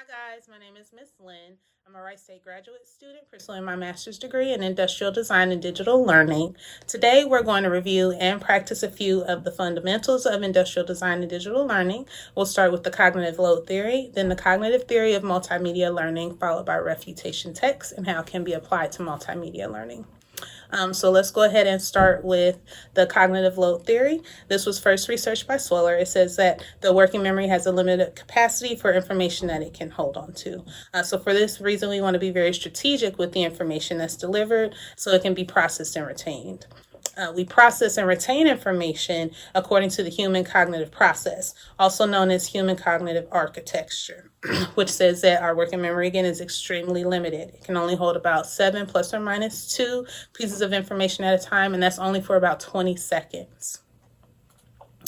Hi guys, my name is Miss Lynn. I'm a Wright State graduate student pursuing my master's degree in industrial design and digital learning. Today we're going to review and practice a few of the fundamentals of industrial design and digital learning. We'll start with the cognitive load theory, then the cognitive theory of multimedia learning, followed by refutation text and how it can be applied to multimedia learning. So let's go ahead and start with the cognitive load theory. This was first researched by Sweller. It says that the working memory has a limited capacity for information that it can hold on to. So for this reason, we want to be very strategic with the information that's delivered so it can be processed and retained. We process and retain information according to the human cognitive process, also known as human cognitive architecture, which says that our working memory, again, is extremely limited. It can only hold about 7 plus or minus 2 pieces of information at a time, and that's only for about 20 seconds.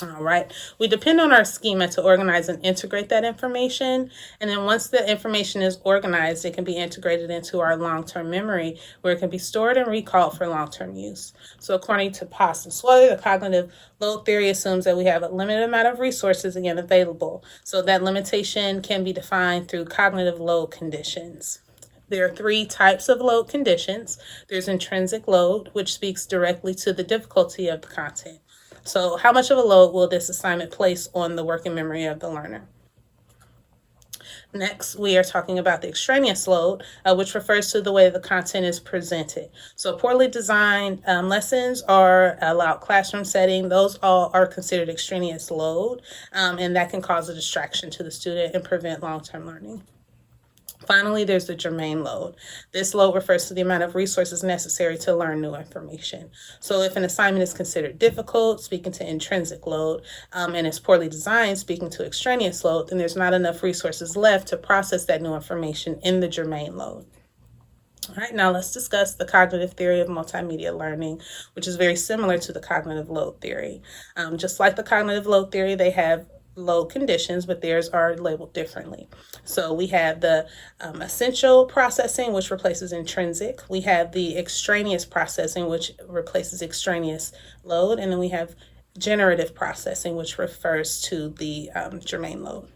All right, we depend on our schema to organize and integrate that information. And then once the information is organized, it can be integrated into our long-term memory where it can be stored and recalled for long-term use. So according to Poss and Sweller, the cognitive load theory assumes that we have a limited amount of resources again available. So that limitation can be defined through cognitive load conditions. There are 3 types of load conditions. There's intrinsic load, which speaks directly to the difficulty of the content. So how much of a load will this assignment place on the working memory of the learner? Next, we are talking about the extraneous load, which refers to the way the content is presented. So poorly designed lessons or a loud classroom setting, those all are considered extraneous load, and that can cause a distraction to the student and prevent long-term learning. Finally, there's the germane load. This load refers to the amount of resources necessary to learn new information. So if an assignment is considered difficult, speaking to intrinsic load, and is poorly designed, speaking to extraneous load, then there's not enough resources left to process that new information in the germane load. All right, now let's discuss the cognitive theory of multimedia learning, which is very similar to the cognitive load theory. Just like the cognitive load theory, they have load conditions, but theirs are labeled differently. So we have the essential processing, which replaces intrinsic. We have the extraneous processing, which replaces extraneous load. And then we have generative processing, which refers to the germane load.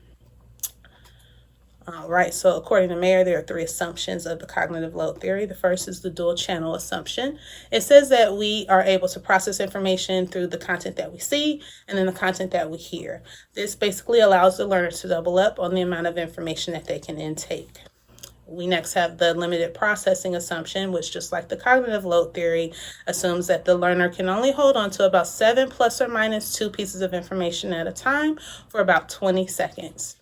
All right, so according to Mayer, there are 3 assumptions of the cognitive load theory. The first is the dual channel assumption. It says that we are able to process information through the content that we see and then the content that we hear. This basically allows the learner to double up on the amount of information that they can intake. We next have the limited processing assumption, which, just like the cognitive load theory, assumes that the learner can only hold on to about 7 plus or minus 2 pieces of information at a time for about 20 seconds.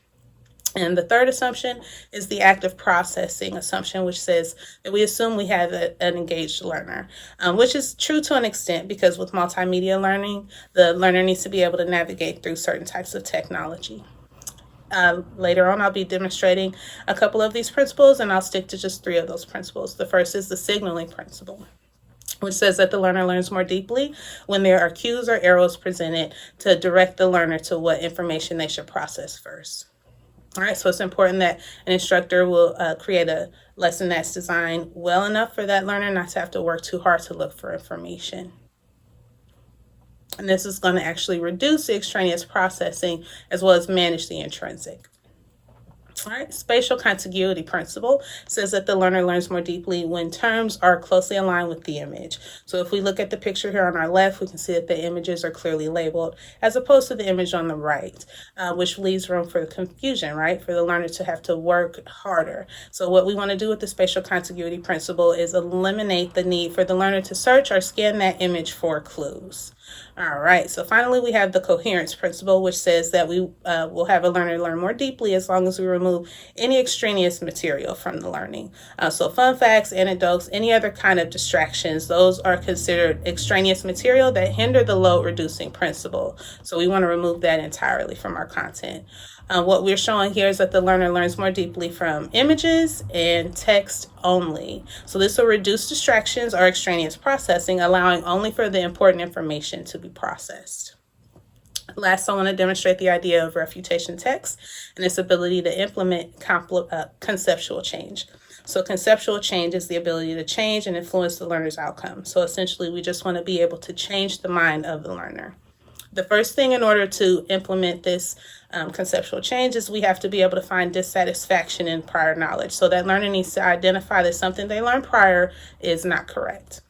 And the third assumption is the active processing assumption, which says that we assume we have an engaged learner, which is true to an extent because with multimedia learning, the learner needs to be able to navigate through certain types of technology. Later on, I'll be demonstrating a couple of these principles, and I'll stick to just 3 of those principles. The first is the signaling principle, which says that the learner learns more deeply when there are cues or arrows presented to direct the learner to what information they should process first. All right, so it's important that an instructor will create a lesson that's designed well enough for that learner not to have to work too hard to look for information. And this is going to actually reduce the extraneous processing as well as manage the intrinsic. All right, spatial contiguity principle says that the learner learns more deeply when terms are closely aligned with the image. So if we look at the picture here on our left, we can see that the images are clearly labeled as opposed to the image on the right, which leaves room for confusion, right? For the learner to have to work harder. So what we want to do with the spatial contiguity principle is eliminate the need for the learner to search or scan that image for clues. All right, so finally we have the coherence principle, which says that we will have a learner learn more deeply as long as we remove any extraneous material from the learning. So fun facts, anecdotes, any other kind of distractions, those are considered extraneous material that hinder the load reducing principle. So we want to remove that entirely from our content. What we're showing here is that the learner learns more deeply from images and text only. So this will reduce distractions or extraneous processing, allowing only for the important information to be processed. Last, I want to demonstrate the idea of refutation text and its ability to implement conceptual change. So conceptual change is the ability to change and influence the learner's outcome. So essentially, we just want to be able to change the mind of the learner. The first thing in order to implement this conceptual change is we have to be able to find dissatisfaction in prior knowledge. So that learner needs to identify that something they learned prior is not correct.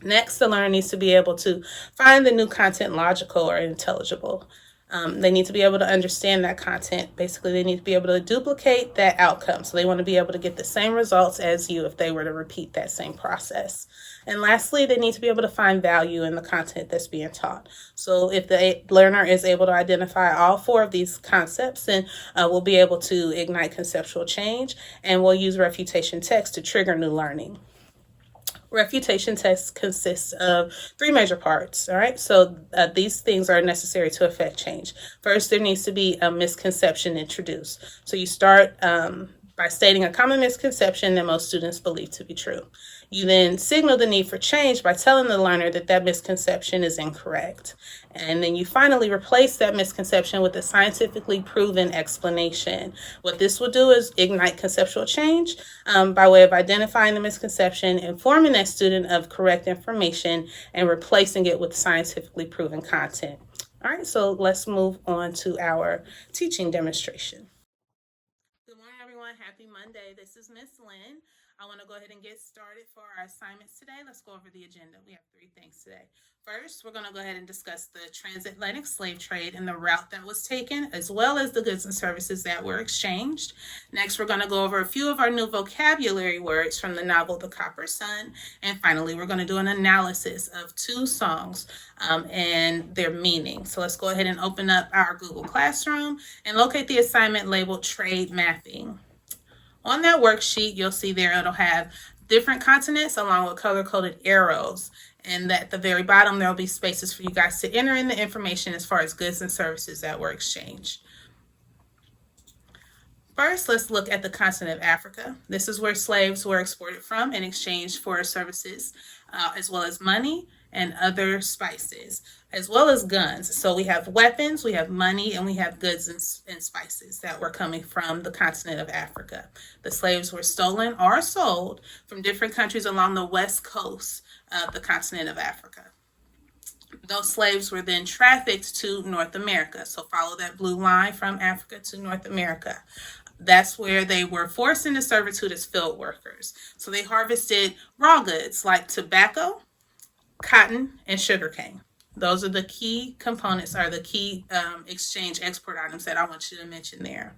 Next, the learner needs to be able to find the new content logical or intelligible. They need to be able to understand that content. Basically, they need to be able to duplicate that outcome. So they want to be able to get the same results as you if they were to repeat that same process. And lastly, they need to be able to find value in the content that's being taught. So if the learner is able to identify all four of these concepts, then we'll be able to ignite conceptual change, and we'll use refutation text to trigger new learning. Refutation text consists of three major parts, all right? So these things are necessary to affect change. First, there needs to be a misconception introduced. So you start by stating a common misconception that most students believe to be true. You then signal the need for change by telling the learner that that misconception is incorrect. And then you finally replace that misconception with a scientifically proven explanation. What this will do is ignite conceptual change by way of identifying the misconception, informing that student of correct information, and replacing it with scientifically proven content. All right, so let's move on to our teaching demonstration. Good morning, everyone. Happy Monday. This is Miss Lynn. I want to go ahead and get started for our assignments today. Let's go over the agenda. We have three things today. First, we're going to go ahead and discuss the transatlantic slave trade and the route that was taken, as well as the goods and services that were exchanged. Next, we're going to go over a few of our new vocabulary words from the novel The Copper Sun. And finally, we're going to do an analysis of two songs and their meaning. So let's go ahead and open up our Google Classroom and locate the assignment labeled Trade Mapping. On that worksheet, you'll see there it'll have different continents along with color-coded arrows. And at the very bottom, there'll be spaces for you guys to enter in the information as far as goods and services that were exchanged. First, let's look at the continent of Africa. This is where slaves were exported from in exchange for services, as well as money and other spices, as well as guns. So we have weapons, we have money, and we have goods and spices that were coming from the continent of Africa. The slaves were stolen or sold from different countries along the west coast of the continent of Africa. Those slaves were then trafficked to North America. So follow that blue line from Africa to North America. That's where they were forced into servitude as field workers. So they harvested raw goods like tobacco, cotton, and sugarcane. Those are the key components, or the key exchange export items that I want you to mention there.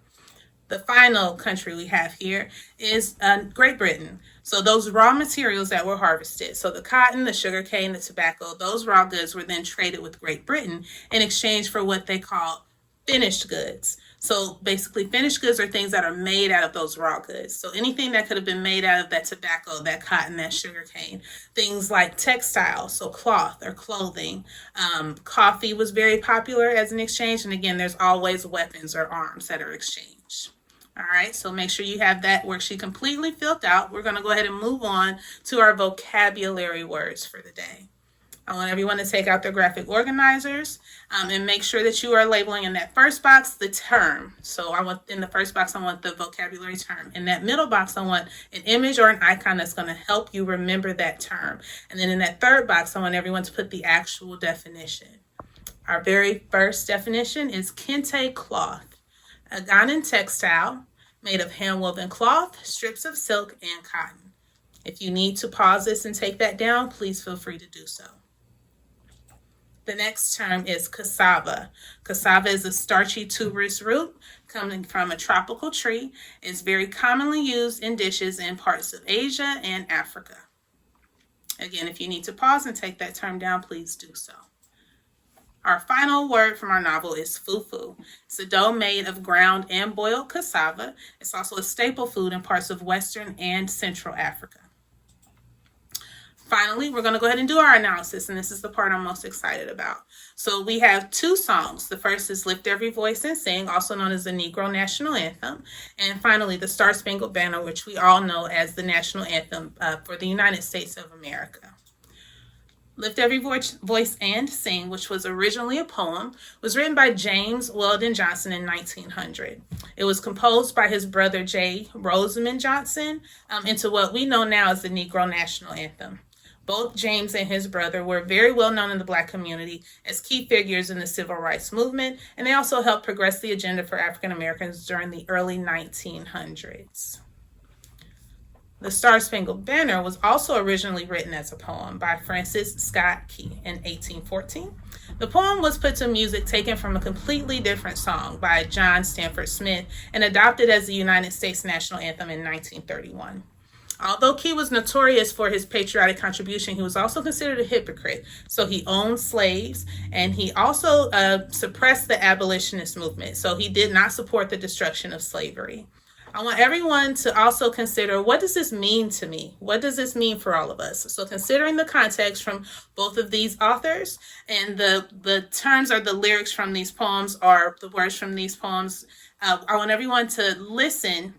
The final country we have here is Great Britain. So those raw materials that were harvested, so the cotton, the sugarcane, the tobacco, those raw goods were then traded with Great Britain in exchange for what they call finished goods. So basically, finished goods are things that are made out of those raw goods. So anything that could have been made out of that tobacco, that cotton, that sugarcane, things like textiles, so cloth or clothing. Coffee was very popular as an exchange. And again, there's always weapons or arms that are exchanged. All right, so make sure you have that worksheet completely filled out. We're going to go ahead and move on to our vocabulary words for the day. I want everyone to take out their graphic organizers and make sure that you are labeling in that first box the term. So in the first box, I want the vocabulary term. In that middle box, I want an image or an icon that's going to help you remember that term. And then in that third box, I want everyone to put the actual definition. Our very first definition is kente cloth, a Ghanaian textile made of hand-woven cloth, strips of silk, and cotton. If you need to pause this and take that down, please feel free to do so. The next term is cassava. Cassava is a starchy tuberous root coming from a tropical tree. It's very commonly used in dishes in parts of Asia and Africa. Again, if you need to pause and take that term down, please do so. Our final word from our novel is fufu. It's a dough made of ground and boiled cassava. It's also a staple food in parts of Western and Central Africa. Finally, we're going to go ahead and do our analysis, and this is the part I'm most excited about. So we have two songs. The first is Lift Every Voice and Sing, also known as the Negro National Anthem. And finally, the Star Spangled Banner, which we all know as the national anthem for the United States of America. Lift Every Voice and Sing, which was originally a poem, was written by James Weldon Johnson in 1900. It was composed by his brother J. Rosamond Johnson into what we know now as the Negro National Anthem. Both James and his brother were very well known in the Black community as key figures in the civil rights movement, and they also helped progress the agenda for African Americans during the early 1900s. The Star-Spangled Banner was also originally written as a poem by Francis Scott Key in 1814. The poem was put to music taken from a completely different song by John Stanford Smith and adopted as the United States national anthem in 1931. Although Key was notorious for his patriotic contribution, he was also considered a hypocrite. So he owned slaves, and he also suppressed the abolitionist movement. So he did not support the destruction of slavery. I want everyone to also consider, what does this mean to me? What does this mean for all of us? So considering the context from both of these authors and the terms or the lyrics from these poems or the words from these poems, I want everyone to listen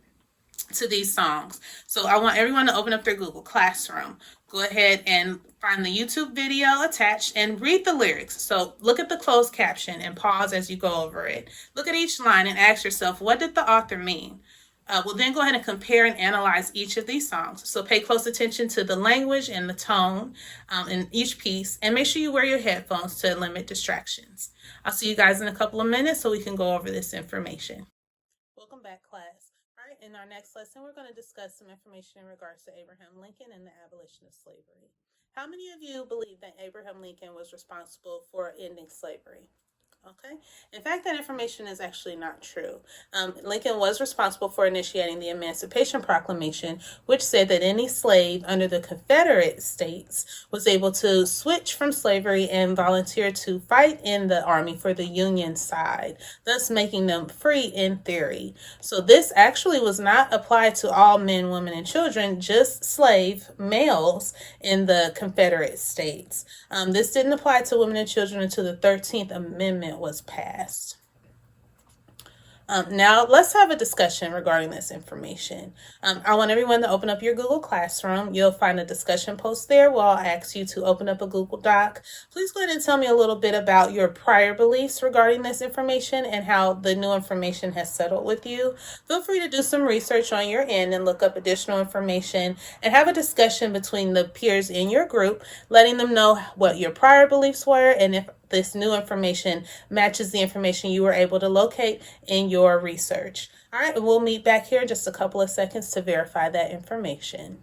to these songs. So I want everyone to open up their Google Classroom. Go ahead and find the YouTube video attached and read the lyrics. So look at the closed caption and pause as you go over it. Look at each line and ask yourself, what did the author mean? We'll then go ahead and compare and analyze each of these songs. So pay close attention to the language and the tone in each piece, and make sure you wear your headphones to limit distractions. I'll see you guys in a couple of minutes so we can go over this information. Welcome back, class. All right, in our next lesson, we're going to discuss some information in regards to Abraham Lincoln and the abolition of slavery. How many of you believe that Abraham Lincoln was responsible for ending slavery? Okay. In fact, that information is actually not true. Lincoln was responsible for initiating the Emancipation Proclamation, which said that any slave under the Confederate States was able to switch from slavery and volunteer to fight in the army for the Union side, thus making them free in theory. So this actually was not applied to all men, women, and children, just slave males in the Confederate States. This didn't apply to women and children until the 13th Amendment was passed. Now, let's have a discussion regarding this information. I want everyone to open up your Google Classroom. You'll find a discussion post there where I'll ask you to open up a Google Doc. Please go ahead and tell me a little bit about your prior beliefs regarding this information and how the new information has settled with you. Feel free to do some research on your end and look up additional information and have a discussion between the peers in your group, letting them know what your prior beliefs were and if this new information matches the information you were able to locate in your research. All right, we'll meet back here in just a couple of seconds to verify that information.